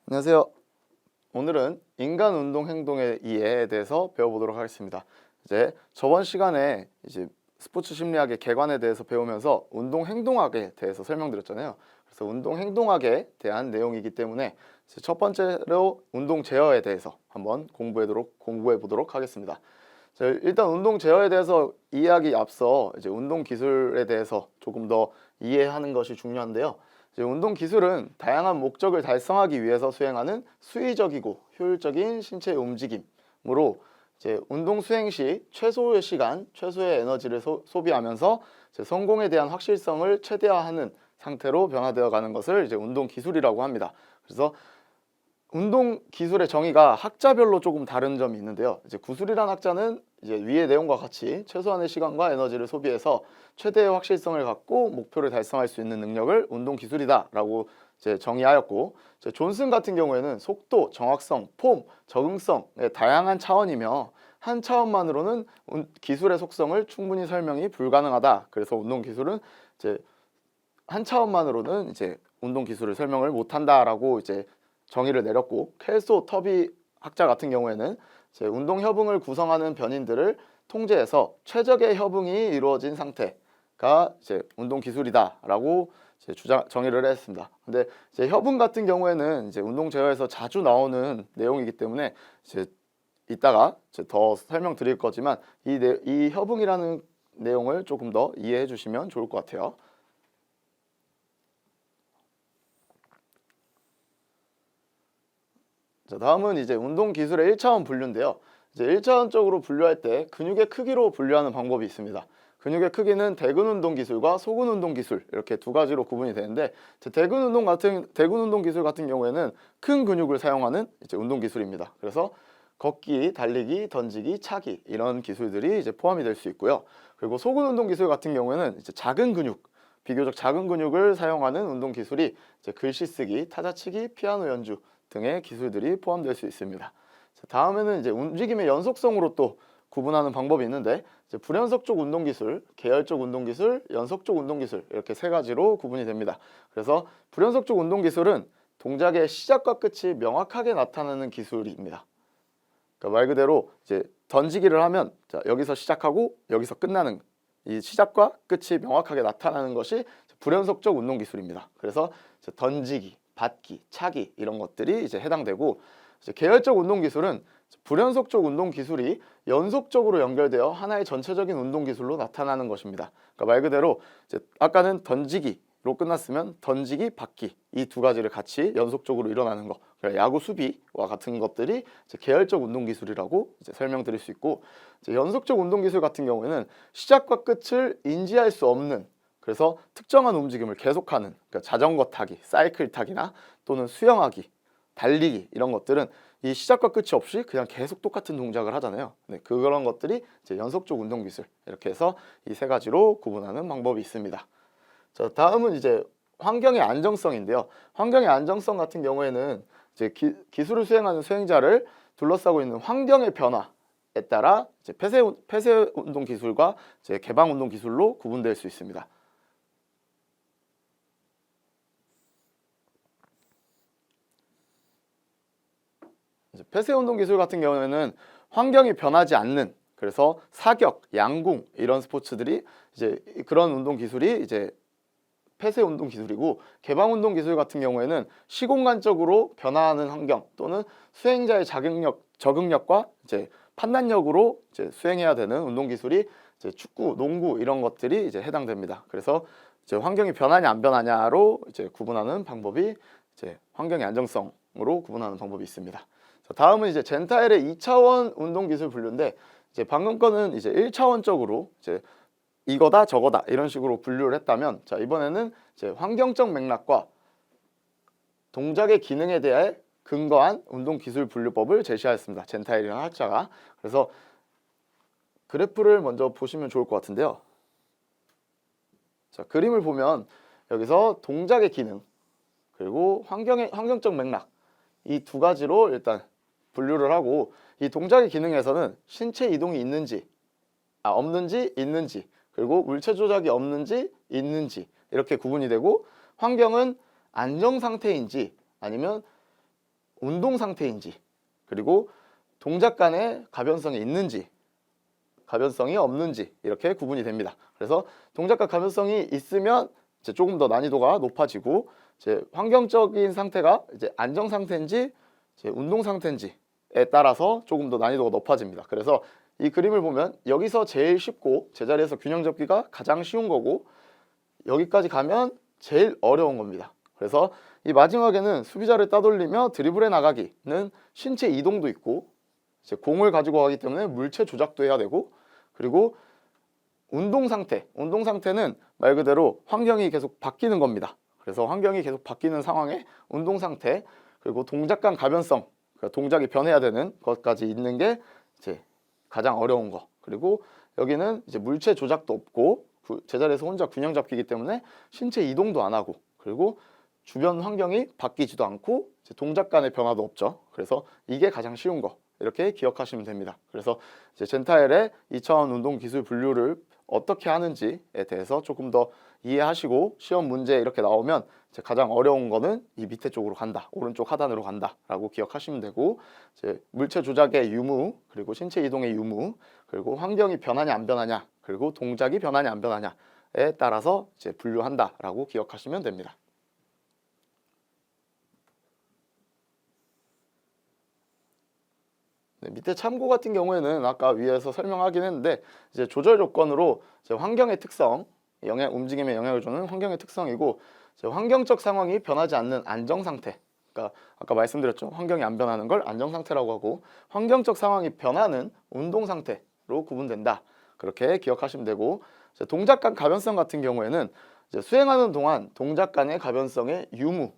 안녕하세요. 오늘은 인간 운동 행동의 이해에 대해서 배워보도록 하겠습니다. 이제 저번 시간에 스포츠 심리학의 개관에 대해서 배우면서 운동 행동학에 대해서 설명드렸잖아요. 그래서 운동 행동학에 대한 내용이기 때문에 이제 첫 번째로 운동 제어에 대해서 한번 공부해 보도록 하겠습니다. 자, 일단 운동 제어에 대해서 이해하기 앞서 이제 운동 기술에 대해서 조금 더 이해하는 것이 중요한데요. 이제 운동 기술은 다양한 목적을 달성하기 위해서 수행하는 수의적이고 효율적인 신체 움직임으로 이제 운동 수행 시 최소의 시간, 최소의 에너지를 소비하면서 이제 성공에 대한 확실성을 최대화하는 상태로 변화되어 가는 것을 이제 운동 기술이라고 합니다. 그래서 운동 기술의 정의가 학자별로 조금 다른 점이 있는데요. 이제 구술이란 학자는 이제 위의 내용과 같이 최소한의 시간과 에너지를 소비해서 최대의 확실성을 갖고 목표를 달성할 수 있는 능력을 운동 기술이다라고 이제 정의하였고, 이제 존슨 같은 경우에는 속도, 정확성, 폼, 적응성의 다양한 차원이며 한 차원만으로는 기술의 속성을 충분히 설명이 불가능하다. 그래서 운동 기술은 이제 한 차원만으로는 이제 운동 기술을 설명을 못한다라고 이제 정의를 내렸고, 켈소 터비 학자 같은 경우에는 이제 운동 협응을 구성하는 변인들을 통제해서 최적의 협응이 이루어진 상태가 이제 운동 기술이다라고 이제 정의를 했습니다. 근데 이제 협응 같은 경우에는 이제 운동 제어에서 자주 나오는 내용이기 때문에 이제 이따가 이제 더 설명드릴 거지만 이 협응이라는 내용을 조금 더 이해해 주시면 좋을 것 같아요. 자, 다음은 이제 운동 기술의 1차원 분류인데요. 이제 1차원적으로 분류할 때 근육의 크기로 분류하는 방법이 있습니다. 근육의 크기는 대근 운동 기술과 소근 운동 기술 이렇게 두 가지로 구분이 되는데, 대근 운동 기술 같은 경우에는 큰 근육을 사용하는 이제 운동 기술입니다. 그래서 걷기, 달리기, 던지기, 차기 이런 기술들이 이제 포함이 될 수 있고요. 그리고 소근 운동 기술 같은 경우에는 이제 비교적 작은 근육을 사용하는 운동 기술이 이제 글씨 쓰기, 타자치기, 피아노 연주 등의 기술들이 포함될 수 있습니다. 자, 다음에는 이제 움직임의 연속성으로 또 구분하는 방법이 있는데, 이제 불연속적 운동기술, 계열적 운동기술, 연속적 운동기술 이렇게 세 가지로 구분이 됩니다. 그래서 불연속적 운동기술은 동작의 시작과 끝이 명확하게 나타나는 기술입니다. 그러니까 말 그대로 이제 던지기를 하면 자, 여기서 시작하고 여기서 끝나는 이 시작과 끝이 명확하게 나타나는 것이 불연속적 운동기술입니다. 그래서 이제 던지기, 받기, 차기 이런 것들이 이제 해당되고, 이제 계열적 운동 기술은 불연속적 운동 기술이 연속적으로 연결되어 하나의 전체적인 운동 기술로 나타나는 것입니다. 그러니까 말 그대로 이제 아까는 던지기로 끝났으면 던지기, 받기 이 두 가지를 같이 연속적으로 일어나는 거, 그러니까 야구 수비와 같은 것들이 이제 계열적 운동 기술이라고 이제 설명드릴 수 있고, 이제 연속적 운동 기술 같은 경우에는 시작과 끝을 인지할 수 없는, 그래서 특정한 움직임을 계속하는, 그러니까 자전거 타기, 사이클 타기나 또는 수영하기, 달리기 이런 것들은 이 시작과 끝이 없이 그냥 계속 똑같은 동작을 하잖아요. 네, 그런 것들이 이제 연속적 운동 기술, 이렇게 해서 이 세 가지로 구분하는 방법이 있습니다. 자, 다음은 이제 환경의 안정성인데요. 환경의 안정성 같은 경우에는 이제 기술을 수행하는 수행자를 둘러싸고 있는 환경의 변화에 따라 이제 폐쇄 운동 기술과 이제 개방 운동 기술로 구분될 수 있습니다. 폐쇄 운동 기술 같은 경우에는 환경이 변하지 않는, 그래서 사격, 양궁 이런 스포츠들이 이제 그런 운동 기술이 이제 폐쇄 운동 기술이고, 개방 운동 기술 같은 경우에는 시공간적으로 변화하는 환경 또는 수행자의 적응력과 이제 판단력으로 이제 수행해야 되는 운동 기술이 이제 축구, 농구 이런 것들이 이제 해당됩니다. 그래서 이제 환경이 변하냐 안 변하냐로 이제 구분하는 방법이 이제 환경의 안정성으로 구분하는 방법이 있습니다. 자, 다음은 이제 젠타일의 2차원 운동 기술 분류인데, 이제 방금 거는 이제 1차원적으로 이제 이거다 저거다 이런 식으로 분류를 했다면, 자, 이번에는 이제 환경적 맥락과 동작의 기능에 대해 근거한 운동 기술 분류법을 제시하였습니다. 젠타일이라는 학자가. 그래서 그래프를 먼저 보시면 좋을 것 같은데요. 자, 그림을 보면 여기서 동작의 기능 그리고 환경적 맥락 이 두 가지로 일단 분류를 하고, 이 동작의 기능에서는 신체 이동이 없는지 있는지, 그리고 물체 조작이 없는지 있는지 이렇게 구분이 되고, 환경은 안정 상태인지 아니면 운동 상태인지, 그리고 동작 간의 가변성이 있는지, 가변성이 없는지 이렇게 구분이 됩니다. 그래서 동작과 가변성이 있으면 이제 조금 더 난이도가 높아지고, 이제 환경적인 상태가 이제 안정 상태인지 이제 운동 상태인지에 따라서 조금 더 난이도가 높아집니다. 그래서 이 그림을 보면 여기서 제일 쉽고 제자리에서 균형 잡기가 가장 쉬운 거고, 여기까지 가면 제일 어려운 겁니다. 그래서 이 마지막에는 수비자를 따돌리며 드리블해 나가기는 신체 이동도 있고, 이제 공을 가지고 가기 때문에 물체 조작도 해야 되고, 그리고 운동 상태는 말 그대로 환경이 계속 바뀌는 겁니다. 그래서 환경이 계속 바뀌는 상황에 운동 상태, 그리고 동작 간 가변성, 그러니까 동작이 변해야 되는 것까지 있는 게 이제 가장 어려운 거. 그리고 여기는 이제 물체 조작도 없고 제자리에서 혼자 균형 잡히기 때문에 신체 이동도 안 하고, 그리고 주변 환경이 바뀌지도 않고 이제 동작 간의 변화도 없죠. 그래서 이게 가장 쉬운 거, 이렇게 기억하시면 됩니다. 그래서 이제 젠타엘의 2차원 운동 기술 분류를 어떻게 하는지에 대해서 조금 더 이해하시고, 시험 문제 이렇게 나오면 이제 가장 어려운 거는 이 밑에 쪽으로 간다, 오른쪽 하단으로 간다 라고 기억하시면 되고, 이제 물체 조작의 유무, 그리고 신체 이동의 유무, 그리고 환경이 변하냐 안 변하냐, 그리고 동작이 변하냐 안 변하냐에 따라서 이제 분류한다 라고 기억하시면 됩니다. 밑에 참고 같은 경우에는 아까 위에서 설명하긴 했는데, 이제 조절 조건으로 이제 환경의 특성, 움직임에 영향을 주는 환경의 특성이고, 이제 환경적 상황이 변하지 않는 안정 상태, 그러니까 아까 말씀드렸죠. 환경이 안 변하는 걸 안정 상태라고 하고, 환경적 상황이 변하는 운동 상태로 구분된다, 그렇게 기억하시면 되고, 이제 동작 간 가변성 같은 경우에는 이제 수행하는 동안 동작 간의 가변성의 유무,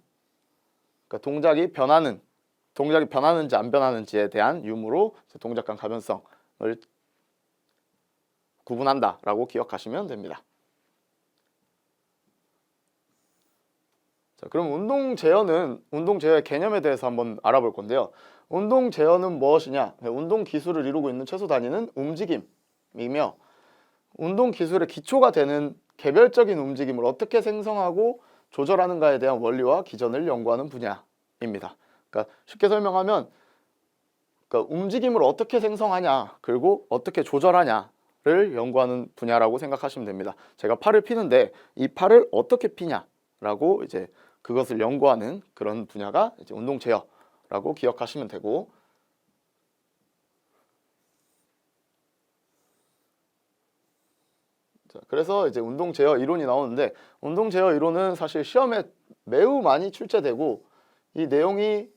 그러니까 동작이 변하는지 안 변하는지에 대한 유무로 동작 간 가변성을 구분한다라고 기억하시면 됩니다. 자, 그럼 운동 제어의 개념에 대해서 한번 알아볼 건데요. 운동 제어는 무엇이냐? 운동 기술을 이루고 있는 최소 단위는 움직임이며, 운동 기술의 기초가 되는 개별적인 움직임을 어떻게 생성하고 조절하는가에 대한 원리와 기전을 연구하는 분야입니다. 그러니까 쉽게 설명하면, 그러니까 움직임을 어떻게 생성하냐, 그리고 어떻게 조절하냐를 연구하는 분야라고 생각하시면 됩니다. 제가 팔을 피는데 이 팔을 어떻게 피냐라고 이제 그것을 연구하는 그런 분야가 이제 운동 제어라고 기억하시면 되고, 자, 그래서 이제 운동 제어 이론이 나오는데, 운동 제어 이론은 사실 시험에 매우 많이 출제되고, 이 내용이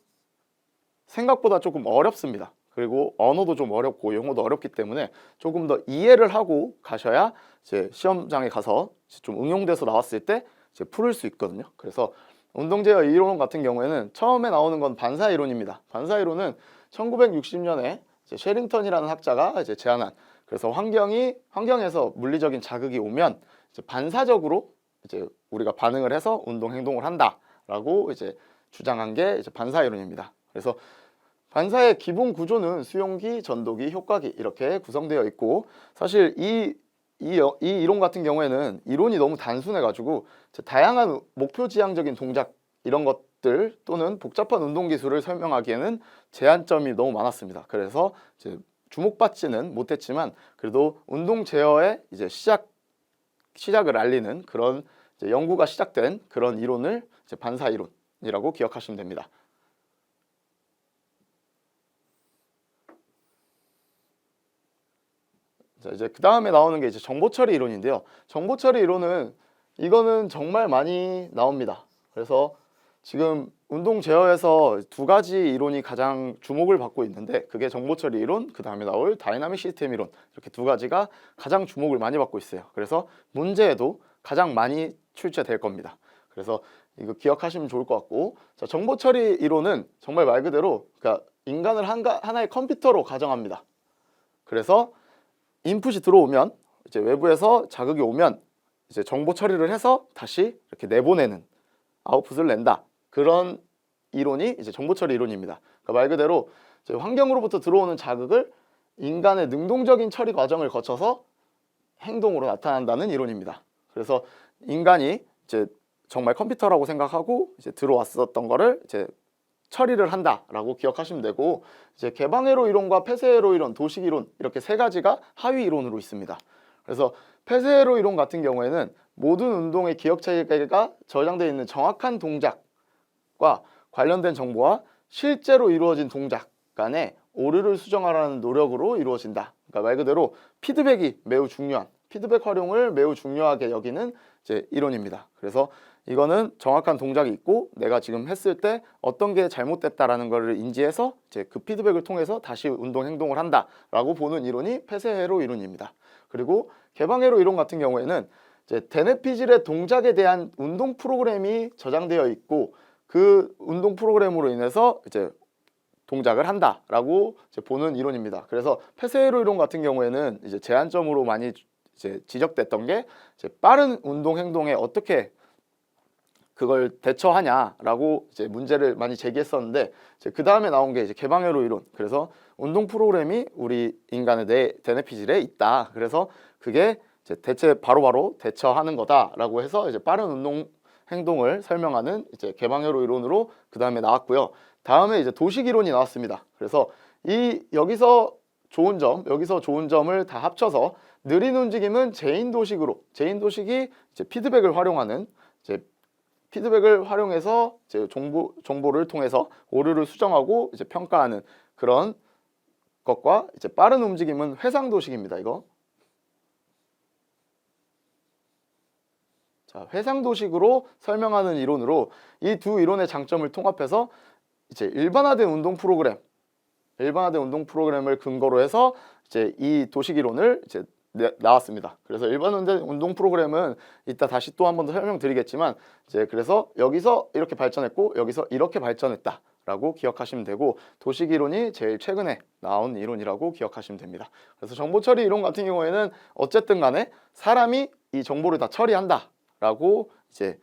생각보다 조금 어렵습니다. 그리고 언어도 좀 어렵고 용어도 어렵기 때문에 조금 더 이해를 하고 가셔야 이제 시험장에 가서 좀 응용돼서 나왔을 때 이제 풀을 수 있거든요. 그래서 운동 제어 이론 같은 경우에는 처음에 나오는 건 반사 이론입니다. 반사 이론은 1960년에 이제 셰링턴이라는 학자가 이제 제안한, 그래서 환경에서 물리적인 자극이 오면 이제 반사적으로 이제 우리가 반응을 해서 운동 행동을 한다라고 이제 주장한 게 이제 반사 이론입니다. 그래서 반사의 기본 구조는 수용기, 전도기, 효과기 이렇게 구성되어 있고, 사실 이 이론 같은 경우에는 이론이 너무 단순해가지고 다양한 목표 지향적인 동작 이런 것들 또는 복잡한 운동 기술을 설명하기에는 제한점이 너무 많았습니다. 그래서 이제 주목받지는 못했지만, 그래도 운동 제어의 이제 시작을 알리는 그런 이제 연구가 시작된 그런 이론을 이제 반사 이론이라고 기억하시면 됩니다. 자, 이제 그 다음에 나오는 게 이제 정보 처리 이론인데요. 정보 처리 이론은 이거는 정말 많이 나옵니다. 그래서 지금 운동 제어에서 두 가지 이론이 가장 주목을 받고 있는데, 그게 정보 처리 이론, 그 다음에 나올 다이나믹 시스템 이론, 이렇게 두 가지가 가장 주목을 많이 받고 있어요. 그래서 문제에도 가장 많이 출제될 겁니다. 그래서 이거 기억하시면 좋을 것 같고, 자, 정보 처리 이론은 정말 말 그대로 그러니까 인간을 하나의 컴퓨터로 가정합니다. 그래서 인풋이 들어오면 이제 외부에서 자극이 오면 이제 정보 처리를 해서 다시 이렇게 내보내는, 아웃풋을 낸다, 그런 이론이 이제 정보 처리 이론입니다. 그러니까 말 그대로 이제 환경으로부터 들어오는 자극을 인간의 능동적인 처리 과정을 거쳐서 행동으로 나타난다는 이론입니다. 그래서 인간이 이제 정말 컴퓨터라고 생각하고 이제 들어왔었던 거를 이제 처리를 한다라고 기억하시면 되고, 이제 개방회로 이론과 폐쇄회로 이론, 도식 이론 이렇게 세 가지가 하위 이론으로 있습니다. 그래서 폐쇄회로 이론 같은 경우에는 모든 운동의 기억 체계가 저장되어 있는 정확한 동작과 관련된 정보와 실제로 이루어진 동작 간에 오류를 수정하라는 노력으로 이루어진다. 그러니까 말 그대로 피드백이 매우 중요한, 피드백 활용을 매우 중요하게 여기는 이제 이론입니다. 그래서 이거는 정확한 동작이 있고 내가 지금 했을 때 어떤 게 잘못됐다라는 것을 인지해서 이제 그 피드백을 통해서 다시 운동 행동을 한다라고 보는 이론이 폐쇄회로 이론입니다. 그리고 개방회로 이론 같은 경우에는 이제 대뇌피질의 동작에 대한 운동 프로그램이 저장되어 있고 그 운동 프로그램으로 인해서 이제 동작을 한다라고 이제 보는 이론입니다. 그래서 폐쇄회로 이론 같은 경우에는 이제 제한점으로 많이 이제 지적됐던 게 이제 빠른 운동 행동에 어떻게 그걸 대처하냐라고 이제 문제를 많이 제기했었는데, 그 다음에 나온 게 이제 개방회로 이론. 그래서 운동 프로그램이 우리 인간의 뇌 대뇌피질에 있다. 그래서 그게 이제 바로바로 대처하는 거다라고 해서 이제 빠른 운동 행동을 설명하는 이제 개방회로 이론으로 그 다음에 나왔고요. 다음에 이제 도식 이론이 나왔습니다. 그래서 여기서 좋은 점을 다 합쳐서 느린 움직임은 제인 도식으로, 제인 도식이 이제 피드백을 활용하는, 이제 피드백을 활용해서 이제 정보를 통해서 오류를 수정하고 이제 평가하는 그런 것과, 이제 빠른 움직임은 회상 도식입니다. 이거. 자, 회상 도식으로 설명하는 이론으로 이 두 이론의 장점을 통합해서 이제 일반화된 운동 프로그램을 근거로 해서 이제 이 도식 이론을 이제 나왔습니다. 그래서 일반화된 운동 프로그램은 이따 다시 또 한 번 더 설명드리겠지만, 이제 그래서 여기서 이렇게 발전했고 여기서 이렇게 발전했다라고 기억하시면 되고, 도식 이론이 제일 최근에 나온 이론이라고 기억하시면 됩니다. 그래서 정보 처리 이론 같은 경우에는 어쨌든 간에 사람이 이 정보를 다 처리한다라고 이제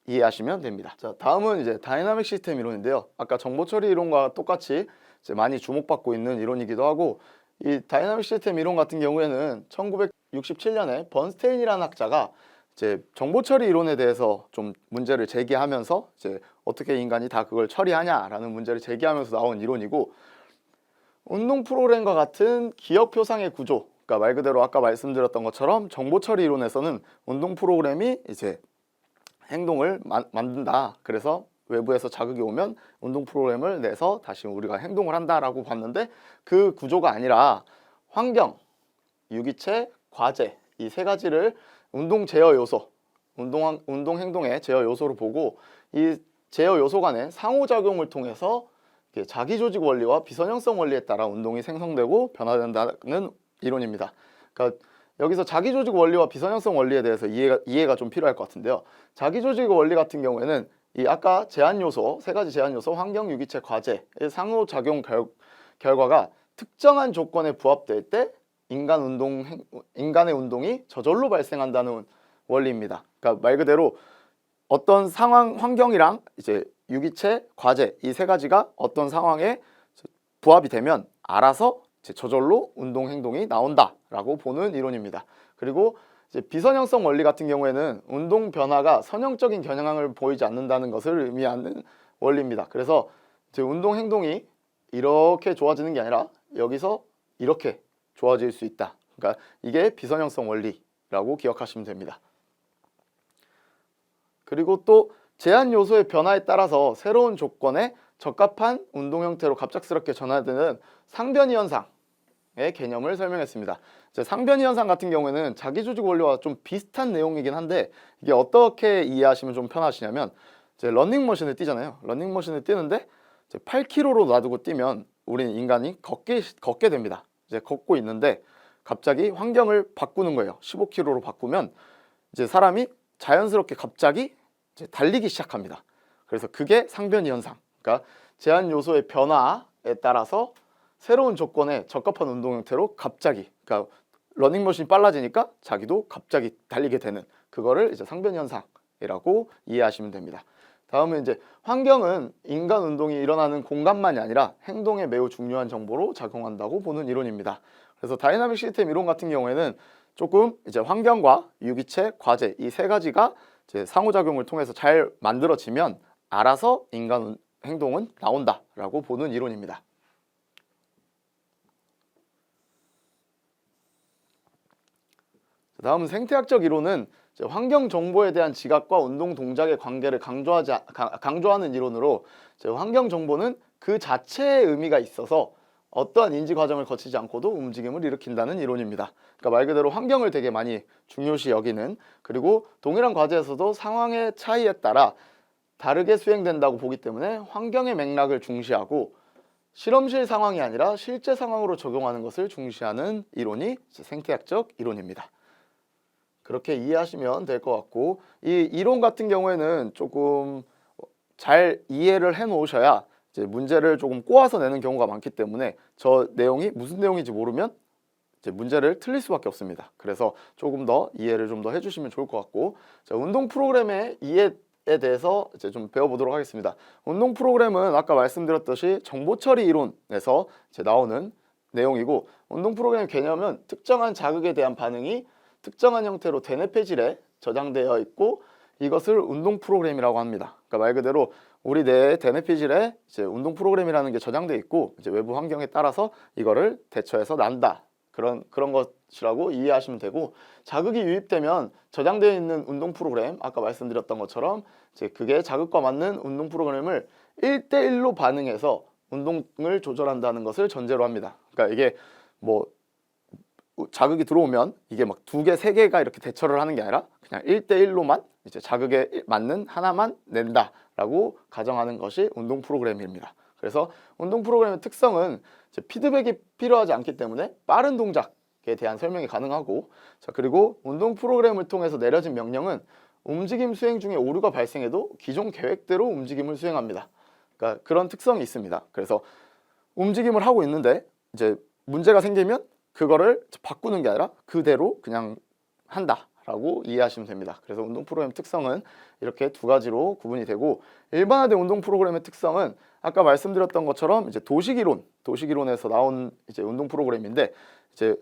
이해하시면 됩니다. 자, 다음은 이제 다이나믹 시스템 이론인데요. 아까 정보 처리 이론과 똑같이 이제 많이 주목받고 있는 이론이기도 하고, 이 다이나믹 시스템 이론 같은 경우에는 1967년에 번스테인이라는 학자가 이제 정보 처리 이론에 대해서 좀 문제를 제기하면서 이제 어떻게 인간이 다 그걸 처리하냐라는 문제를 제기하면서 나온 이론이고, 운동 프로그램과 같은 기억 표상의 구조, 그러니까 말 그대로 아까 말씀드렸던 것처럼 정보 처리 이론에서는 운동 프로그램이 이제 행동을 만든다. 그래서 외부에서 자극이 오면 운동 프로그램을 내서 다시 우리가 행동을 한다라고 봤는데, 그 구조가 아니라 환경, 유기체, 과제 이 세 가지를 운동 제어 요소, 운동 행동의 제어 요소로 보고, 이 제어 요소 간의 상호작용을 통해서 자기 조직 원리와 비선형성 원리에 따라 운동이 생성되고 변화된다는 이론입니다. 그러니까 여기서 자기 조직 원리와 비선형성 원리에 대해서 이해가 좀 필요할 것 같은데요. 자기 조직 원리 같은 경우에는 이 아까 제한 요소, 세 가지 제한 요소, 환경, 유기체, 과제의 상호작용 결과가 특정한 조건에 부합될 때 인간의 운동이 저절로 발생한다는 원리입니다. 그러니까 말 그대로 어떤 상황, 환경이랑 이제 유기체, 과제 이 세 가지가 어떤 상황에 부합이 되면 알아서 저절로 운동 행동이 나온다라고 보는 이론입니다. 그리고 이제 비선형성 원리 같은 경우에는 운동 변화가 선형적인 경향을 보이지 않는다는 것을 의미하는 원리입니다. 그래서 이제 운동 행동이 이렇게 좋아지는 게 아니라 여기서 이렇게 좋아질 수 있다. 그러니까 이게 비선형성 원리라고 기억하시면 됩니다. 그리고 또 제한 요소의 변화에 따라서 새로운 조건에 적합한 운동 형태로 갑작스럽게 전환되는 상변이 현상의 개념을 설명했습니다. 상변이 현상 같은 경우에는 자기 조직 원리와 좀 비슷한 내용이긴 한데, 이게 어떻게 이해하시면 좀 편하시냐면, 이제 러닝머신을 뛰잖아요. 러닝머신을 뛰는데 이제 8km로 놔두고 뛰면 우리는 인간이 걷게 됩니다. 이제 걷고 있는데 갑자기 환경을 바꾸는 거예요. 15km로 바꾸면 이제 사람이 자연스럽게 갑자기 이제 달리기 시작합니다. 그래서 그게 상변이 현상. 그러니까 제한 요소의 변화에 따라서 새로운 조건에 적합한 운동 형태로 갑자기, 그러니까 러닝머신이 빨라지니까 자기도 갑자기 달리게 되는, 그거를 이제 상변 현상이라고 이해하시면 됩니다. 다음은 이제 환경은 인간 운동이 일어나는 공간만이 아니라 행동에 매우 중요한 정보로 작용한다고 보는 이론입니다. 그래서 다이나믹 시스템 이론 같은 경우에는 조금 이제 환경과 유기체, 과제 이 세 가지가 이제 상호작용을 통해서 잘 만들어지면 알아서 인간 행동은 나온다라고 보는 이론입니다. 다음은 생태학적 이론은 환경 정보에 대한 지각과 운동 동작의 관계를 강조하는 이론으로 환경 정보는 그 자체의 의미가 있어서 어떠한 인지 과정을 거치지 않고도 움직임을 일으킨다는 이론입니다. 그러니까 말 그대로 환경을 되게 많이 중요시 여기는, 그리고 동일한 과제에서도 상황의 차이에 따라 다르게 수행된다고 보기 때문에 환경의 맥락을 중시하고 실험실 상황이 아니라 실제 상황으로 적용하는 것을 중시하는 이론이 생태학적 이론입니다. 그렇게 이해하시면 될 것 같고, 이 이론 같은 경우에는 조금 잘 이해를 해 놓으셔야 이제 문제를 조금 꼬아서 내는 경우가 많기 때문에 저 내용이 무슨 내용인지 모르면 이제 문제를 틀릴 수밖에 없습니다. 그래서 조금 더 이해를 좀 더 해주시면 좋을 것 같고, 자, 운동 프로그램의 이해에 대해서 이제 좀 배워보도록 하겠습니다. 운동 프로그램은 아까 말씀드렸듯이 정보 처리 이론에서 이제 나오는 내용이고, 운동 프로그램 개념은 특정한 자극에 대한 반응이 특정한 형태로 대뇌 폐질에 저장되어 있고 이것을 운동 프로그램이라고 합니다. 그러니까 말 그대로 우리 뇌의 대뇌 폐질에 이제 운동 프로그램이라는 게 저장되어 있고 이제 외부 환경에 따라서 이거를 대처해서 난다. 그런 것이라고 이해하시면 되고, 자극이 유입되면 저장되어 있는 운동 프로그램, 아까 말씀드렸던 것처럼 이제 그게 자극과 맞는 운동 프로그램을 1대1로 반응해서 운동을 조절한다는 것을 전제로 합니다. 그러니까 이게 뭐 자극이 들어오면 이게 막 2개, 3개가 이렇게 대처를 하는 게 아니라 그냥 1대1로만 이제 자극에 맞는 하나만 낸다라고 가정하는 것이 운동 프로그램입니다. 그래서 운동 프로그램의 특성은 이제 피드백이 필요하지 않기 때문에 빠른 동작에 대한 설명이 가능하고, 자, 그리고 운동 프로그램을 통해서 내려진 명령은 움직임 수행 중에 오류가 발생해도 기존 계획대로 움직임을 수행합니다. 그러니까 그런 특성이 있습니다. 그래서 움직임을 하고 있는데 이제 문제가 생기면 그거를 바꾸는 게 아니라 그대로 그냥 한다라고 이해하시면 됩니다. 그래서 운동 프로그램 특성은 이렇게 2가지로 구분이 되고, 일반화된 운동 프로그램의 특성은 아까 말씀드렸던 것처럼 이제 도식이론에서 나온 이제 운동 프로그램인데, 이제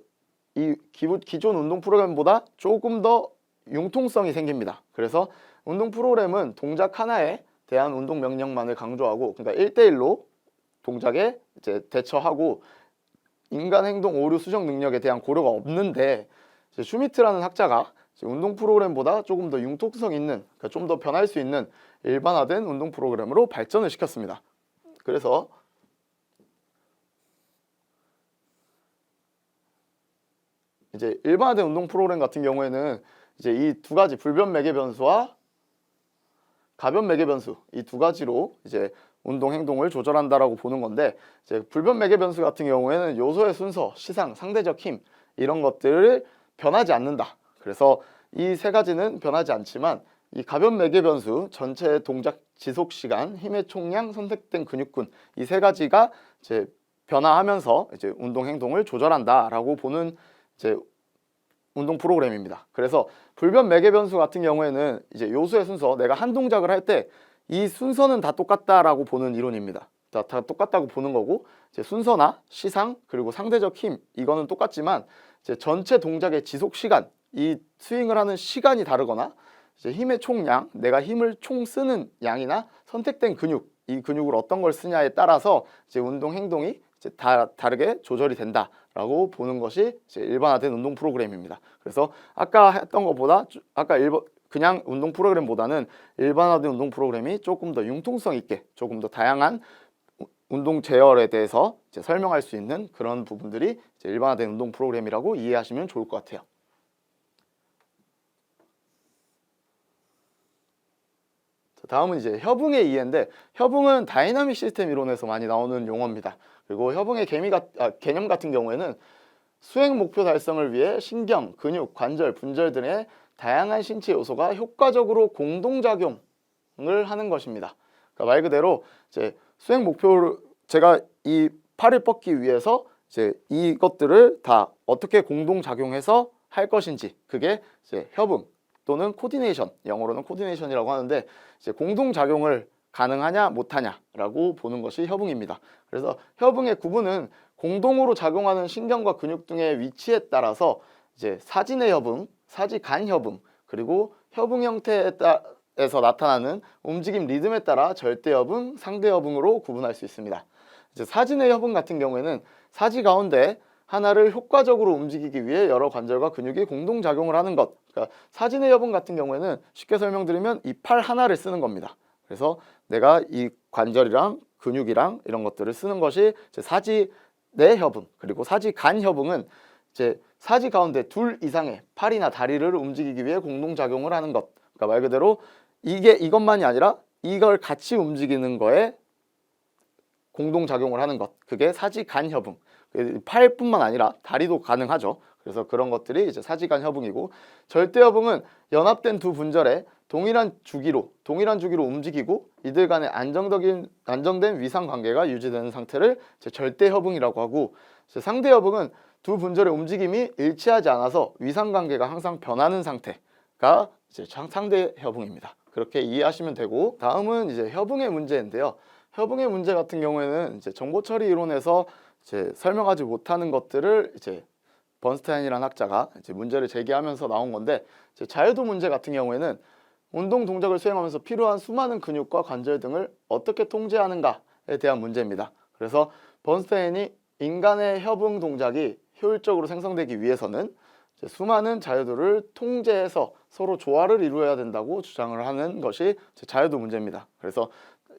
이 기존 운동 프로그램보다 조금 더 융통성이 생깁니다. 그래서 운동 프로그램은 동작 하나에 대한 운동 명령만을 강조하고, 그러니까 1대1로 동작에 이제 대처하고 인간 행동 오류 수정 능력에 대한 고려가 없는데, 슈미트라는 학자가 운동 프로그램보다 조금 더 융통성 있는, 그러니까 좀 더 변할 수 있는 일반화된 운동 프로그램으로 발전을 시켰습니다. 그래서 이제 일반화된 운동 프로그램 같은 경우에는 이제 이 2가지 불변 매개 변수와 가변 매개 변수, 이 2가지로 이제 운동 행동을 조절한다라고 보는 건데, 이제 불변 매개 변수 같은 경우에는 요소의 순서, 시상, 상대적 힘 이런 것들을 변하지 않는다. 그래서 이 3가지는 변하지 않지만 이 가변 매개 변수, 전체 동작 지속 시간, 힘의 총량, 선택된 근육군, 이 3가지가 이제 변화하면서 이제 운동 행동을 조절한다라고 보는 이제 운동 프로그램입니다. 그래서 불변 매개 변수 같은 경우에는 이제 요소의 순서, 내가 한 동작을 할 때 이 순서는 다 똑같다라고 보는 이론입니다. 다 똑같다고 보는 거고, 이제 순서나 시상 그리고 상대적 힘 이거는 똑같지만 이제 전체 동작의 지속 시간, 이 스윙을 하는 시간이 다르거나 이제 힘의 총량, 내가 힘을 총 쓰는 양이나 선택된 근육, 이 근육을 어떤 걸 쓰냐에 따라서 이제 운동 행동이 이제 다르게 조절이 된다라고 보는 것이 이제 일반화된 운동 프로그램입니다. 그래서 아까 했던 것보다 그냥 운동 프로그램보다는 일반화된 운동 프로그램이 조금 더 융통성 있게, 조금 더 다양한 운동 제어에 대해서 이제 설명할 수 있는 그런 부분들이 이제 일반화된 운동 프로그램이라고 이해하시면 좋을 것 같아요. 다음은 이제 협응의 이해인데, 협응은 다이나믹 시스템 이론에서 많이 나오는 용어입니다. 그리고 협응의 개념 같은 경우에는 수행 목표 달성을 위해 신경, 근육, 관절, 분절 등의 다양한 신체 요소가 효과적으로 공동작용을 하는 것입니다. 그러니까 말 그대로 이제 수행 목표를, 제가 이 팔을 뻗기 위해서 이제 이것들을 다 어떻게 공동작용해서 할 것인지, 그게 이제 협응 또는 코디네이션, 영어로는 코디네이션이라고 하는데, 이제 공동작용을 가능하냐 못하냐라고 보는 것이 협응입니다. 그래서 협응의 구분은 공동으로 작용하는 신경과 근육 등의 위치에 따라서 이제 사진의 협응, 사지간 협응, 그리고 협응 형태에 에서 나타나는 움직임 리듬에 따라 절대 여분, 상대 여분으로 구분할 수 있습니다. 이제 사진의 여분 같은 경우에는 사지 가운데 하나를 효과적으로 움직이기 위해 여러 관절과 근육이 공동 작용을 하는 것. 그러니까 사진의 여분 같은 경우에는 쉽게 설명드리면 이 팔 하나를 쓰는 겁니다. 그래서 내가 이 관절이랑 근육이랑 이런 것들을 쓰는 것이 이제 사지 내 협응, 그리고 사지 간 협응은 이제 사지 가운데 둘 이상의 팔이나 다리를 움직이기 위해 공동 작용을 하는 것. 그러니까 말 그대로 이것만이 아니라 이걸 같이 움직이는 거에 공동 작용을 하는 것. 그게 사지 간 협응. 팔뿐만 아니라 다리도 가능하죠. 그래서 그런 것들이 이제 사지 간 협응이고, 절대 협응은 연합된 두 분절에 동일한 주기로 움직이고 이들 간의 안정된 위상 관계가 유지되는 상태를 이제 절대 협응이라고 하고, 이제 상대 협응은 두 분절의 움직임이 일치하지 않아서 위상 관계가 항상 변하는 상태가 이제 상대 협응입니다. 그렇게 이해하시면 되고, 다음은 이제 협응의 문제인데요. 협응의 문제 같은 경우에는 이제 정보 처리 이론에서 이제 설명하지 못하는 것들을 이제 번스타인이라는 학자가 이제 문제를 제기하면서 나온 건데, 이제 자유도 문제 같은 경우에는 운동 동작을 수행하면서 필요한 수많은 근육과 관절 등을 어떻게 통제하는가에 대한 문제입니다. 그래서 번스타인이 인간의 협응 동작이 효율적으로 생성되기 위해서는 이제 수많은 자유도를 통제해서 서로 조화를 이루어야 된다고 주장을 하는 것이 자유도 문제입니다. 그래서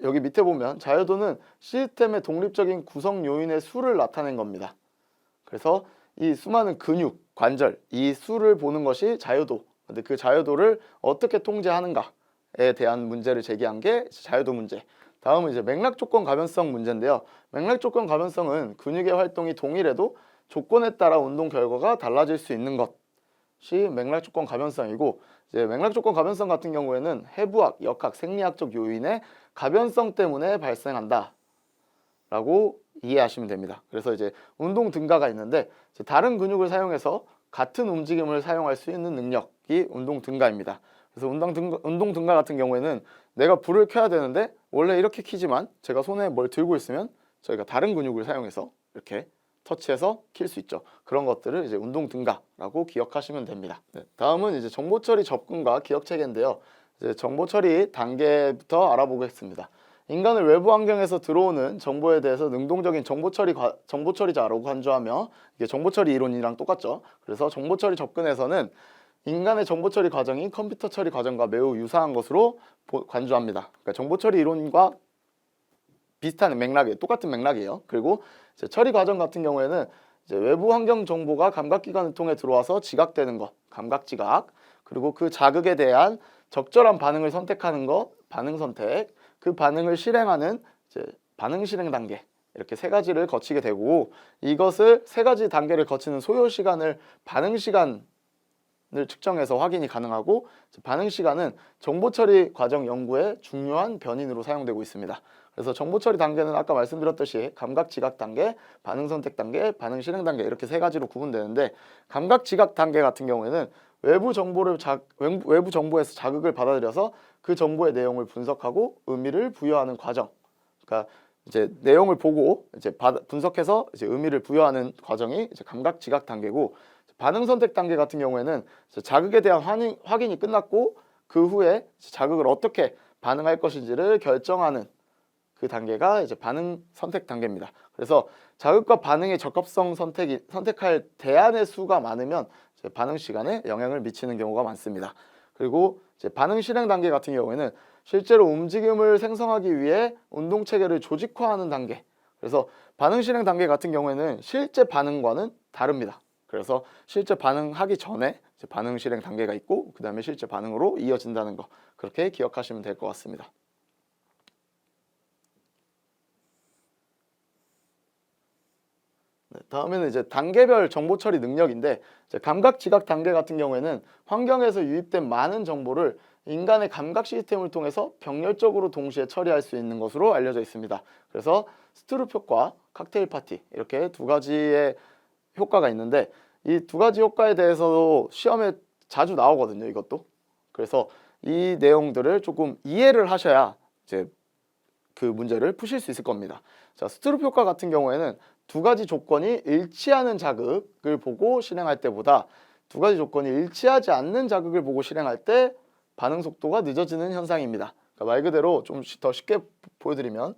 여기 밑에 보면 자유도는 시스템의 독립적인 구성 요인의 수를 나타낸 겁니다. 그래서 이 수많은 근육, 관절, 이 수를 보는 것이 자유도. 근데 그 자유도를 어떻게 통제하는가에 대한 문제를 제기한 게 자유도 문제. 다음은 이제 맥락 조건 가변성 문제인데요. 맥락 조건 가변성은 근육의 활동이 동일해도 조건에 따라 운동 결과가 달라질 수 있는 것이 맥락 조건 가변성이고, 이제 맥락 조건 가변성 같은 경우에는 해부학, 역학, 생리학적 요인의 가변성 때문에 발생한다 라고 이해하시면 됩니다. 그래서 이제 운동 등가가 있는데 다른 근육을 사용해서 같은 움직임을 사용할 수 있는 능력이 운동 등가입니다. 그래서 운동 등가 같은 경우에는 내가 불을 켜야 되는데 원래 이렇게 켜지만 제가 손에 뭘 들고 있으면 저희가 다른 근육을 사용해서 이렇게 터치해서 킬 수 있죠. 그런 것들을 이제 운동 등가라고 기억하시면 됩니다. 네, 다음은 이제 정보 처리 접근과 기억 체계인데요. 이제 정보 처리 단계부터 알아보겠습니다. 인간을 외부 환경에서 들어오는 정보에 대해서 능동적인 정보 처리자라고 간주하며, 이게 정보 처리 이론이랑 똑같죠. 그래서 정보 처리 접근에서는 인간의 정보 처리 과정이 컴퓨터 처리 과정과 매우 유사한 것으로 간주합니다. 그러니까 정보 처리 이론과 비슷한 맥락이에요. 똑같은 맥락이에요. 그리고 이제 처리 과정 같은 경우에는 이제 외부 환경 정보가 감각기관을 통해 들어와서 지각되는 것, 감각 지각, 그리고 그 자극에 대한 적절한 반응을 선택하는 것, 반응 선택, 그 반응을 실행하는 이제 반응 실행 단계, 이렇게 세 가지를 거치게 되고, 이것을 세 가지 단계를 거치는 소요 시간을 반응 시간을 측정해서 확인이 가능하고, 반응 시간은 정보 처리 과정 연구의 중요한 변인으로 사용되고 있습니다. 그래서 정보 처리 단계는 아까 말씀드렸듯이 감각 지각 단계, 반응 선택 단계, 반응 실행 단계, 이렇게 세 가지로 구분되는데, 감각 지각 단계 같은 경우에는 외부 정보에서 자극을 받아들여서 그 정보의 내용을 분석하고 의미를 부여하는 과정. 그러니까 이제 내용을 보고 이제 분석해서 이제 의미를 부여하는 과정이 이제 감각 지각 단계고, 반응 선택 단계 같은 경우에는 자극에 대한 확인이 끝났고 그 후에 자극을 어떻게 반응할 것인지를 결정하는 그 단계가 이제 반응 선택 단계입니다. 그래서 자극과 반응의 적합성 선택할 대안의 수가 많으면 이제 반응 시간에 영향을 미치는 경우가 많습니다. 그리고 이제 반응 실행 단계 같은 경우에는 실제로 움직임을 생성하기 위해 운동 체계를 조직화하는 단계. 그래서 반응 실행 단계 같은 경우에는 실제 반응과는 다릅니다. 그래서 실제 반응하기 전에 이제 반응 실행 단계가 있고, 그 다음에 실제 반응으로 이어진다는 거, 그렇게 기억하시면 될 것 같습니다. 네, 다음에는 이제 단계별 정보 처리 능력인데, 이제 감각 지각 단계 같은 경우에는 환경에서 유입된 많은 정보를 인간의 감각 시스템을 통해서 병렬적으로 동시에 처리할 수 있는 것으로 알려져 있습니다. 그래서 스트룹 효과, 칵테일 파티, 이렇게 두 가지의 효과가 있는데, 이 두 가지 효과에 대해서도 시험에 자주 나오거든요, 이것도. 그래서 이 내용들을 조금 이해를 하셔야 이제 그 문제를 푸실 수 있을 겁니다. 자, 스트룹 효과 같은 경우에는 두 가지 조건이 일치하는 자극을 보고 실행할 때보다 두 가지 조건이 일치하지 않는 자극을 보고 실행할 때 반응 속도가 늦어지는 현상입니다. 그러니까 말 그대로 좀 더 쉽게 보여드리면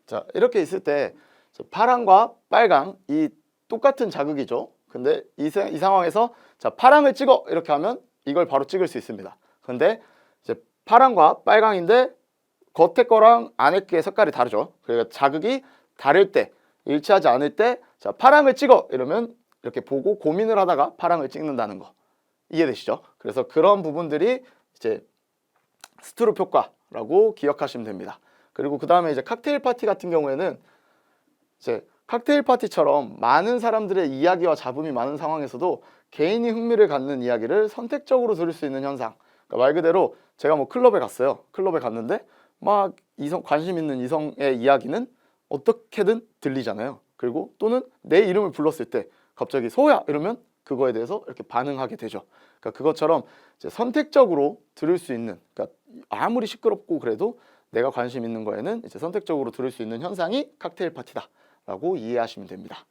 자, 이렇게 있을 때 파랑과 빨강 이 똑같은 자극이죠. 근데 이 상황에서 자, 파랑을 찍어 이렇게 하면 이걸 바로 찍을 수 있습니다. 근데 이제 파랑과 빨강인데 겉에 거랑 안에 게 색깔이 다르죠. 그러니까 자극이 다를 때, 일치하지 않을 때, 자, 파랑을 찍어 이러면 이렇게 보고 고민을 하다가 파랑을 찍는다는 거 이해되시죠? 그래서 그런 부분들이 이제 스트룹 효과라고 기억하시면 됩니다. 그리고 그 다음에 이제 칵테일 파티 같은 경우에는 이제 칵테일 파티처럼 많은 사람들의 이야기와 잡음이 많은 상황에서도 개인이 흥미를 갖는 이야기를 선택적으로 들을 수 있는 현상. 그러니까 말 그대로 제가 뭐 클럽에 갔어요. 클럽에 갔는데 막 관심 있는 이성의 이야기는 어떻게든 들리잖아요. 그리고 또는 내 이름을 불렀을 때 갑자기 소야 이러면 그거에 대해서 이렇게 반응하게 되죠. 그러니까 그것처럼 이제 선택적으로 들을 수 있는, 그러니까 아무리 시끄럽고 그래도 내가 관심 있는 거에는 이제 선택적으로 들을 수 있는 현상이 칵테일 파티다라고 이해하시면 됩니다.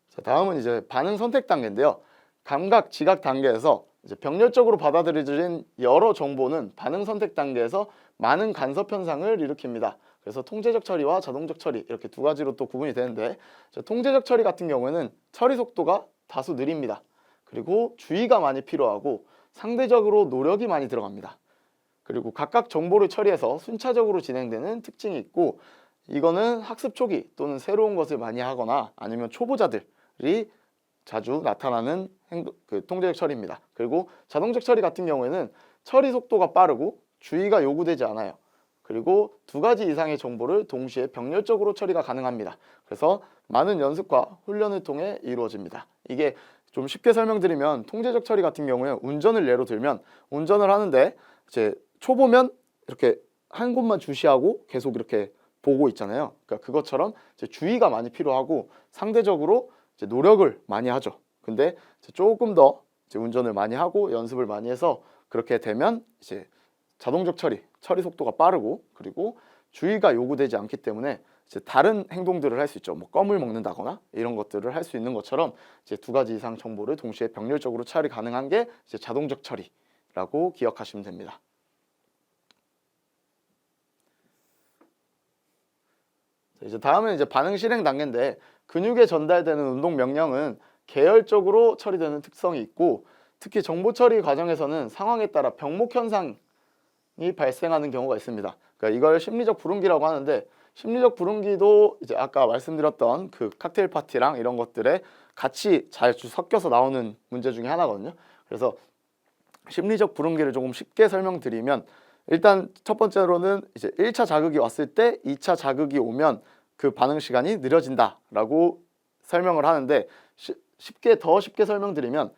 자, 다음은 이제 반응 선택 단계인데요. 감각, 지각 단계에서 이제 병렬적으로 받아들여진 여러 정보는 반응 선택 단계에서 많은 간섭 현상을 일으킵니다. 그래서 통제적 처리와 자동적 처리 이렇게 두 가지로 또 구분이 되는데, 통제적 처리 같은 경우에는 처리 속도가 다소 느립니다. 그리고 주의가 많이 필요하고 상대적으로 노력이 많이 들어갑니다. 그리고 각각 정보를 처리해서 순차적으로 진행되는 특징이 있고, 이거는 학습 초기 또는 새로운 것을 많이 하거나 아니면 초보자들이 자주 나타나는 통제적 처리입니다. 그리고 자동적 처리 같은 경우에는 처리 속도가 빠르고 주의가 요구되지 않아요. 그리고 두 가지 이상의 정보를 동시에 병렬적으로 처리가 가능합니다. 그래서 많은 연습과 훈련을 통해 이루어집니다. 이게 좀 쉽게 설명드리면 통제적 처리 같은 경우에 운전을 예로 들면 운전을 하는데 이제 초보면 이렇게 한 곳만 주시하고 계속 이렇게 보고 있잖아요. 그러니까 그것처럼 이제 주의가 많이 필요하고 상대적으로 이제 노력을 많이 하죠. 근데 이제 조금 더 이제 운전을 많이 하고 연습을 많이 해서 그렇게 되면 이제 자동적 처리 속도가 빠르고 그리고 주의가 요구되지 않기 때문에 이제 다른 행동들을 할 수 있죠. 뭐 껌을 먹는다거나 이런 것들을 할 수 있는 것처럼 이제 두 가지 이상 정보를 동시에 병렬적으로 처리 가능한 게 이제 자동적 처리라고 기억하시면 됩니다. 이제 다음은 이제 반응 실행 단계인데, 근육에 전달되는 운동 명령은 계열적으로 처리되는 특성이 있고, 특히 정보 처리 과정에서는 상황에 따라 병목 현상이 발생하는 경우가 있습니다. 그러니까 이걸 심리적 불응기라고 하는데, 심리적 불응기도 이제 아까 말씀드렸던 그 칵테일 파티랑 이런 것들에 같이 잘 섞여서 나오는 문제 중에 하나거든요. 그래서 심리적 불응기를 조금 쉽게 설명드리면, 일단 첫 번째로는 이제 1차 자극이 왔을 때 2차 자극이 오면 그 반응 시간이 느려진다라고 설명을 하는데, 더 쉽게 설명드리면,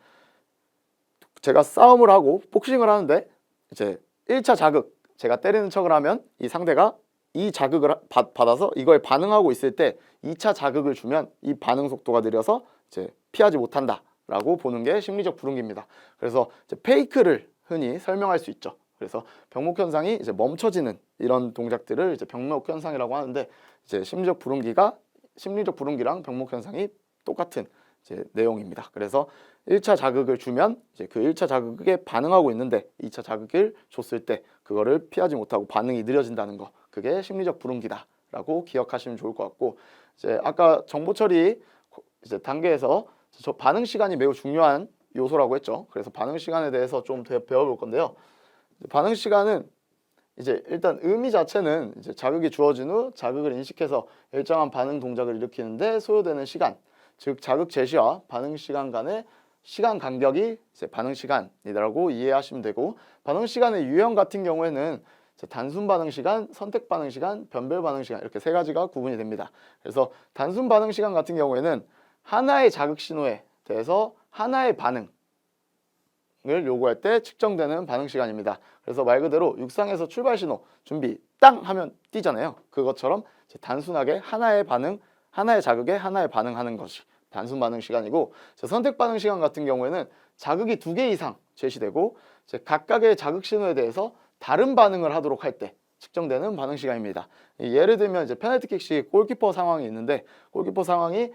제가 싸움을 하고 복싱을 하는데 이제 1차 자극, 제가 때리는 척을 하면 이 상대가 이 자극을 받아서 이거에 반응하고 있을 때 2차 자극을 주면 이 반응 속도가 느려서 이제 피하지 못한다라고 보는 게 심리적 불응기입니다. 그래서 이제 페이크를 흔히 설명할 수 있죠. 그래서 병목 현상이 이제 멈춰지는 이런 동작들을 이제 병목 현상이라고 하는데, 이제 심리적 불응기랑 병목 현상이 똑같은 이제 내용입니다. 그래서 1차 자극을 주면 이제 그 1차 자극에 반응하고 있는데 2차 자극을 줬을 때 그거를 피하지 못하고 반응이 느려진다는 거, 그게 심리적 불응기다라고 기억하시면 좋을 것 같고, 이제 아까 정보 처리 이제 단계에서 반응 시간이 매우 중요한 요소라고 했죠. 그래서 반응 시간에 대해서 좀 더 배워볼 건데요. 반응 시간은 이제 일단 의미 자체는 이제 자극이 주어진 후 자극을 인식해서 일정한 반응 동작을 일으키는데 소요되는 시간, 즉 자극 제시와 반응 시간 간의 시간 간격이 이제 반응 시간이라고 이해하시면 되고, 반응 시간의 유형 같은 경우에는 단순 반응 시간, 선택 반응 시간, 변별 반응 시간 이렇게 세 가지가 구분이 됩니다. 그래서 단순 반응 시간 같은 경우에는 하나의 자극 신호에 대해서 하나의 반응을 요구할 때 측정되는 반응 시간입니다. 그래서 말 그대로 육상에서 출발 신호 준비 땅 하면 뛰잖아요. 그것처럼 단순하게 하나의 반응, 하나의 자극에 하나의 반응하는 것이 단순 반응 시간이고, 선택 반응 시간 같은 경우에는 자극이 2개 이상 제시되고 각각의 자극 신호에 대해서 다른 반응을 하도록 할 때 측정되는 반응 시간입니다. 예를 들면 페널티킥식 골키퍼 상황이 있는데, 골키퍼 상황이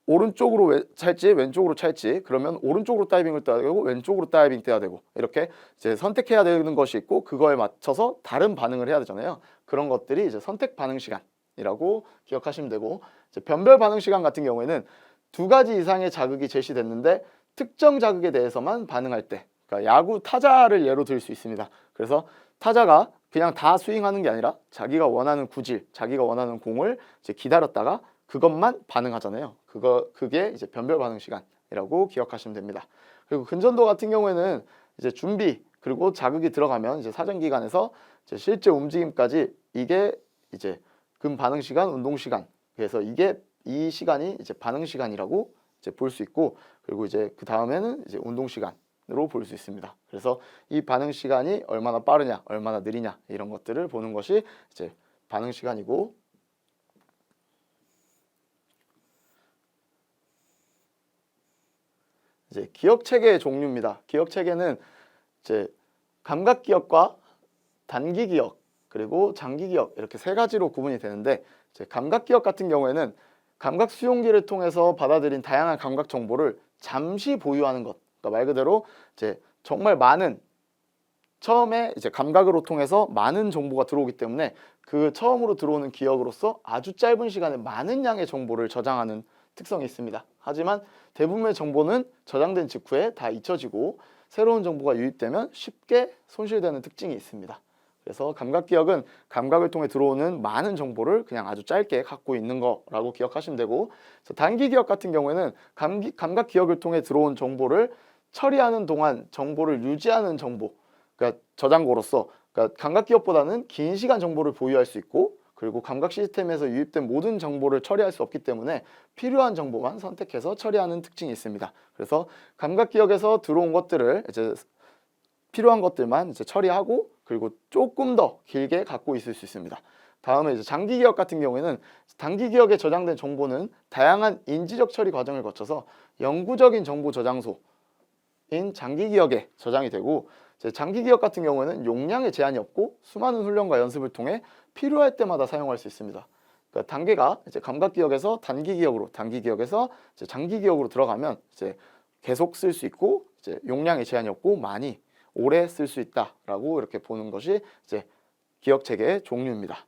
오른쪽으로 찰지 왼쪽으로 찰지, 그러면 오른쪽으로 다이빙을 떠야 되고 왼쪽으로 다이빙 떠야 되고 이렇게 선택해야 되는 것이 있고, 그거에 맞춰서 다른 반응을 해야 되잖아요. 그런 것들이 선택 반응 시간이라고 기억하시면 되고, 변별 반응 시간 같은 경우에는 2가지 이상의 자극이 제시됐는데 특정 자극에 대해서만 반응할 때, 그러니까 야구 타자를 예로 들 수 있습니다. 그래서 타자가 그냥 다 스윙하는 게 아니라 자기가 원하는 구질, 자기가 원하는 공을 기다렸다가 그것만 반응하잖아요. 그게 변별 반응 시간이라고 기억하시면 됩니다. 그리고 근전도 같은 경우에는 준비 그리고 자극이 들어가면 사전 기간에서 실제 움직임까지 이게 근 반응 시간, 운동 시간. 그래서 이 시간이 반응 시간이라고 볼 수 있고, 그리고 그 다음에는 운동 시간으로 볼 수 있습니다. 그래서 이 반응 시간이 얼마나 빠르냐, 얼마나 느리냐 이런 것들을 보는 것이 반응 시간이고, 기억 체계의 종류입니다. 기억 체계는 감각 기억과 단기 기억 그리고 장기 기억 이렇게 세 가지로 구분이 되는데, 감각 기억 같은 경우에는 감각 수용기를 통해서 받아들인 다양한 감각 정보를 잠시 보유하는 것. 그러니까 말 그대로 정말 많은, 처음에 감각으로 통해서 많은 정보가 들어오기 때문에 그 처음으로 들어오는 기억으로서 아주 짧은 시간에 많은 양의 정보를 저장하는 특성이 있습니다. 하지만 대부분의 정보는 저장된 직후에 다 잊혀지고 새로운 정보가 유입되면 쉽게 손실되는 특징이 있습니다. 그래서 감각 기억은 감각을 통해 들어오는 많은 정보를 그냥 아주 짧게 갖고 있는 거라고 기억하시면 되고, 단기 기억 같은 경우에는 감각 기억을 통해 들어온 정보를 처리하는 동안 정보를 유지하는 정보, 그러니까 저장고로서, 그러니까 감각 기억보다는 긴 시간 정보를 보유할 수 있고, 그리고 감각 시스템에서 유입된 모든 정보를 처리할 수 없기 때문에 필요한 정보만 선택해서 처리하는 특징이 있습니다. 그래서 감각 기억에서 들어온 것들을 필요한 것들만 처리하고, 그리고 조금 더 길게 갖고 있을 수 있습니다. 다음에 장기 기억 같은 경우에는 단기 기억에 저장된 정보는 다양한 인지적 처리 과정을 거쳐서 영구적인 정보 저장소인 장기 기억에 저장이 되고, 장기 기억 같은 경우에는 용량에 제한이 없고 수많은 훈련과 연습을 통해 필요할 때마다 사용할 수 있습니다. 그러니까 단계가 감각 기억에서 단기 기억으로, 단기 기억에서 장기 기억으로 들어가면 계속 쓸 수 있고 용량에 제한이 없고 많이 오래 쓸 수 있다라고 이렇게 보는 것이 기억 체계의 종류입니다.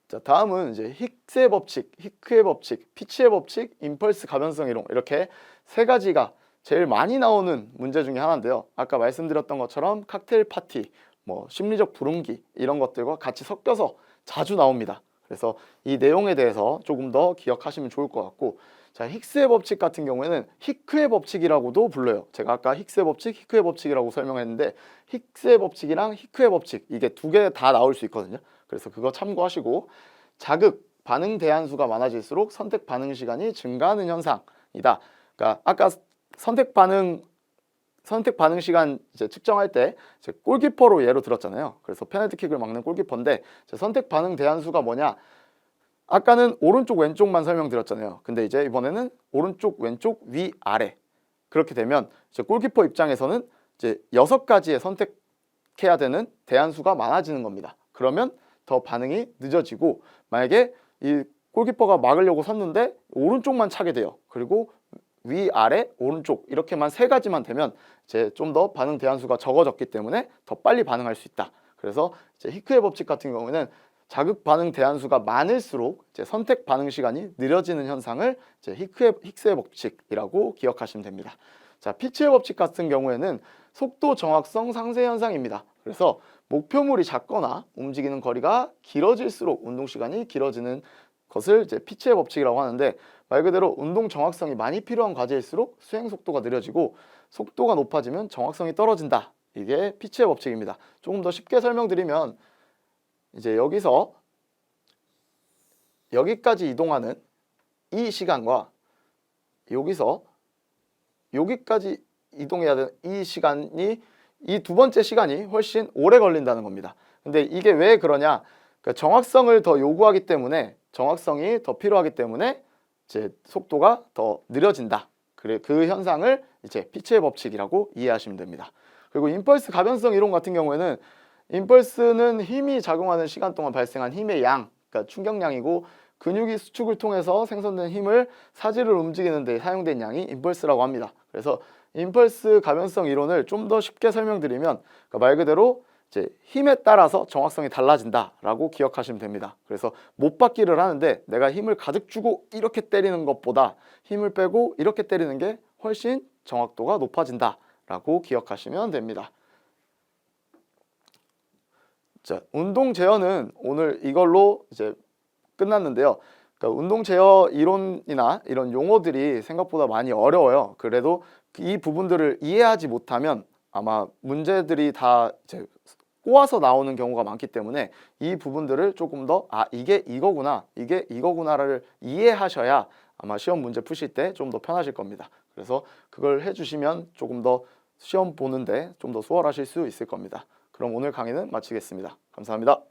자, 다음은 힉스의 법칙, 히크의 법칙, 피치의 법칙, 임펄스 가변성 이론, 이렇게 세 가지가 제일 많이 나오는 문제 중에 하나인데요. 아까 말씀드렸던 것처럼 칵테일 파티, 심리적 불응기 이런 것들과 같이 섞여서 자주 나옵니다. 그래서 이 내용에 대해서 조금 더 기억하시면 좋을 것 같고, 자, 힉스의 법칙 같은 경우에는 히크의 법칙이라고도 불러요. 제가 아까 힉스의 법칙, 히크의 법칙이라고 설명했는데, 힉스의 법칙이랑 히크의 법칙 이게 2개 다 나올 수 있거든요. 그래서 그거 참고하시고, 자극, 반응 대한수가 많아질수록 선택 반응 시간이 증가하는 현상이다. 그러니까 아까 선택 반응 시간 측정할 때 골키퍼로 예로 들었잖아요. 그래서 페널티킥을 막는 골키퍼인데, 선택 반응 대한수가 뭐냐? 아까는 오른쪽 왼쪽만 설명드렸잖아요. 근데 이번에는 오른쪽 왼쪽 위 아래, 그렇게 되면 골키퍼 입장에서는 6가지의 선택해야 되는 대한수가 많아지는 겁니다. 그러면 더 반응이 늦어지고, 만약에 이 골키퍼가 막으려고 섰는데 오른쪽만 차게 돼요. 그리고 위, 아래, 오른쪽 이렇게만 3가지만 되면 좀 더 반응 대한수가 적어졌기 때문에 더 빨리 반응할 수 있다. 그래서 히크의 법칙 같은 경우에는 자극 반응 대한수가 많을수록 선택 반응 시간이 느려지는 현상을 힉스의 법칙이라고 기억하시면 됩니다. 자, 피치의 법칙 같은 경우에는 속도 정확성 상쇄 현상입니다. 그래서 목표물이 작거나 움직이는 거리가 길어질수록 운동 시간이 길어지는 것을 이제 피치의 법칙이라고 하는데, 말 그대로 운동 정확성이 많이 필요한 과제일수록 수행 속도가 느려지고 속도가 높아지면 정확성이 떨어진다. 이게 피치의 법칙입니다. 조금 더 쉽게 설명드리면 이제 여기서 여기까지 이동하는 이 시간과 여기서 여기까지 이동해야 되는 이 시간이, 이 두 번째 시간이 훨씬 오래 걸린다는 겁니다. 근데 이게 왜 그러냐? 그러니까 정확성을 더 요구하기 때문에, 정확성이 더 필요하기 때문에 이제 속도가 더 느려진다. 그래, 그 현상을 이제 피치의 법칙이라고 이해하시면 됩니다. 그리고 임펄스 가변성 이론 같은 경우에는 임펄스는 힘이 작용하는 시간 동안 발생한 힘의 양, 그러니까 충격량이고, 근육이 수축을 통해서 생성된 힘을 사지를 움직이는 데 사용된 양이 임펄스라고 합니다. 그래서 임펄스 가변성 이론을 좀 더 쉽게 설명드리면, 그러니까 말 그대로 이제 힘에 따라서 정확성이 달라진다라고 기억하시면 됩니다. 그래서 못받기를 하는데 내가 힘을 가득 주고 이렇게 때리는 것보다 힘을 빼고 이렇게 때리는 게 훨씬 정확도가 높아진다라고 기억하시면 됩니다. 자, 운동 제어는 오늘 이걸로 이제 끝났는데요. 그러니까 운동 제어 이론이나 이런 용어들이 생각보다 많이 어려워요. 그래도 이 부분들을 이해하지 못하면 아마 문제들이 다 이제 꼬아서 나오는 경우가 많기 때문에 이 부분들을 조금 더 이게 이거구나, 이게 이거구나를 이해하셔야 아마 시험 문제 푸실 때 좀 더 편하실 겁니다. 그래서 그걸 해주시면 조금 더 시험 보는데 좀 더 수월하실 수 있을 겁니다. 그럼 오늘 강의는 마치겠습니다. 감사합니다.